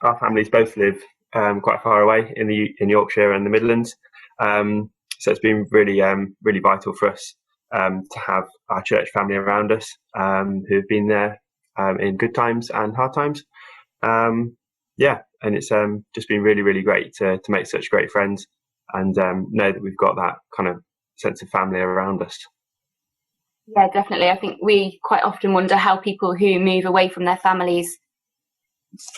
our families both live quite far away in Yorkshire and the Midlands. So it's been really vital for us to have our church family around us who've been there in good times and hard times. And it's just been really great to make such great friends and know that we've got that kind of sense of family around us. Yeah, definitely. I think we quite often wonder how people who move away from their families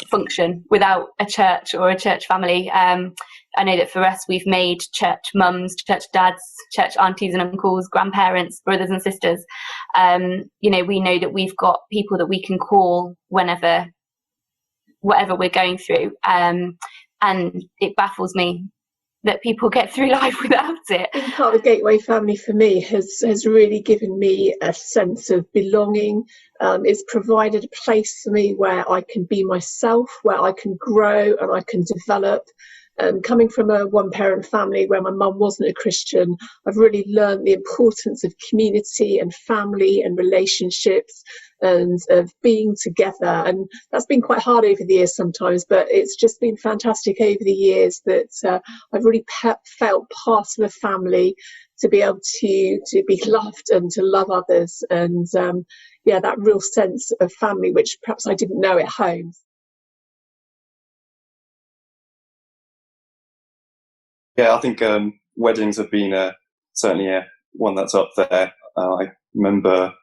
function without a church or a church family. I know that for us, we've made church mums, church dads, church aunties and uncles, grandparents, brothers and sisters. We know that we've got people that we can call whenever, whatever we're going through. And it baffles me that people get through life without it. Being part of the Gateway family for me has really given me a sense of belonging. It's provided a place for me where I can be myself, where I can grow and I can develop. Coming from a one-parent family where my mum wasn't a Christian, I've really learned the importance of community and family and relationships and of being together. And that's been quite hard over the years sometimes, but it's just been fantastic over the years that I've really felt part of a family, to be able to be loved and to love others. And that real sense of family, which perhaps I didn't know at home. Yeah, I think weddings have been certainly one that's up there. I remember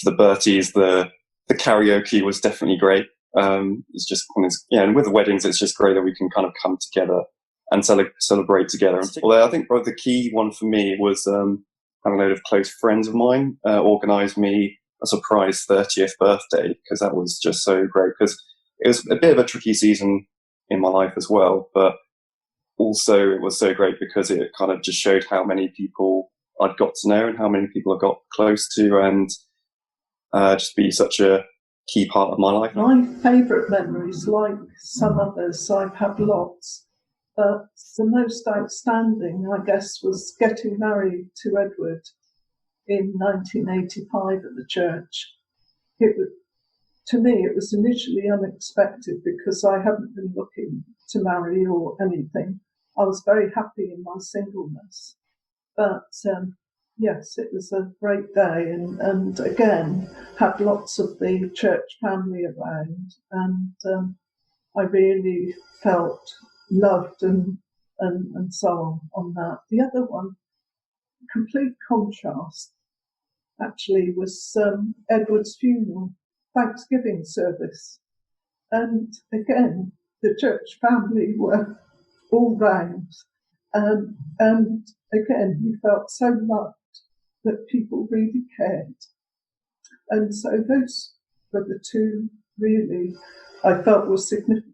for the Berties, the karaoke was definitely great. It's just, and with the weddings, it's just great that we can kind of come together and celebrate together. Although I think probably the key one for me was having a load of close friends of mine organise me a surprise 30th birthday, because that was just so great, because it was a bit of a tricky season in my life as well, but also it was so great because it kind of just showed how many people I'd got to know and how many people I got close to, and just be such a key part of my life. My favourite memories, like some others, I've had lots, but the most outstanding, I guess, was getting married to Edward in 1985 at the church. To me, it was initially unexpected because I hadn't been looking to marry or anything. I was very happy in my singleness. But yes, it was a great day, and again, had lots of the church family around, and I really felt loved and so on that. The other one, complete contrast, actually, was Edward's funeral, Thanksgiving service. And again, the church family were all round. And again, he felt so loved that people really cared. And so those were the two really I felt were significant.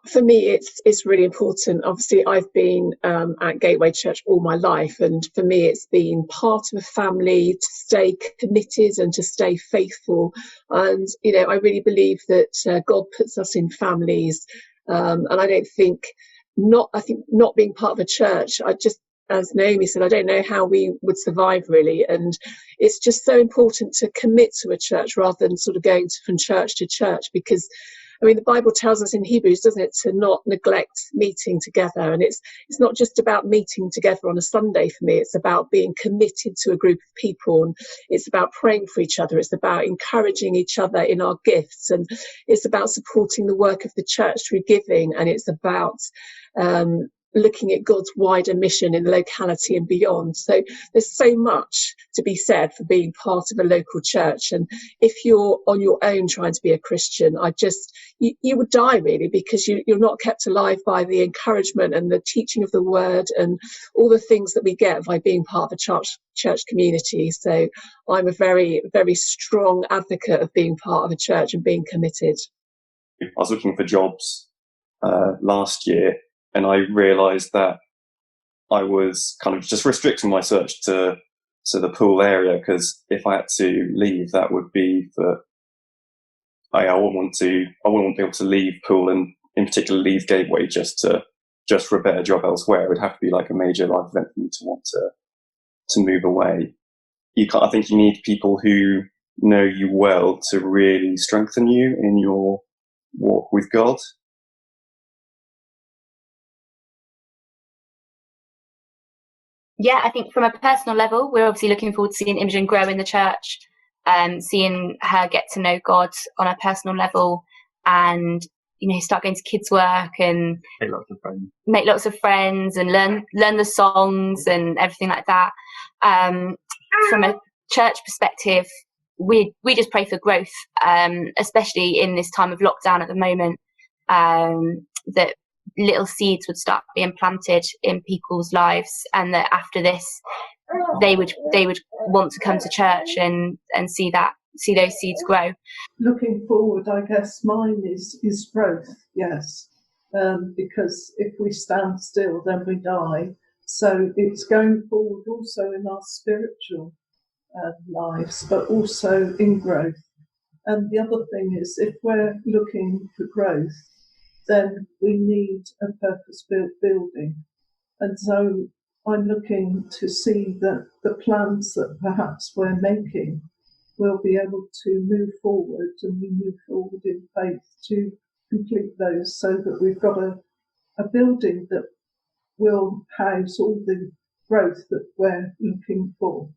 For me, it's really important. Obviously, I've been at Gateway Church all my life, and for me, it's been part of a family to stay committed and to stay faithful. And I really believe that God puts us in families, and I don't think not being part of a church, as Naomi said, I don't know how we would survive really. And it's just so important to commit to a church rather than sort of going from church to church, because the Bible tells us in Hebrews, doesn't it, to not neglect meeting together. And it's not just about meeting together on a Sunday for me. It's about being committed to a group of people. And it's about praying for each other. It's about encouraging each other in our gifts. And it's about supporting the work of the church through giving. And it's about looking at God's wider mission in the locality and beyond. So there's so much to be said for being part of a local church. And if you're on your own trying to be a Christian, you would die really, because you're not kept alive by the encouragement and the teaching of the word and all the things that we get by being part of a church community. So I'm a very, very strong advocate of being part of a church and being committed. I was looking for jobs last year, and I realised that I was kind of just restricting my search to the Poole area, because if I had to leave, that would be for I wouldn't be able to leave Poole, and in particular leave Gateway just for a better job elsewhere. It would have to be like a major life event for me to want to move away. I think you need people who know you well to really strengthen you in your walk with God? Yeah, I think from a personal level, we're obviously looking forward to seeing Imogen grow in the church, seeing her get to know God on a personal level, and start going to kids' work and make lots of friends and learn the songs and everything like that. From a church perspective, we just pray for growth, especially in this time of lockdown at the moment, that little seeds would start being planted in people's lives, and that after this they would want to come to church and see those seeds grow. Looking forward, I guess mine is growth, yes, because if we stand still then we die, so it's going forward also in our spiritual lives, but also in growth. And the other thing is, if we're looking for growth, then we need a purpose-built building. And so I'm looking to see that the plans that perhaps we're making will be able to move forward, and we move forward in faith to complete those, so that we've got a building that will house all the growth that we're looking for.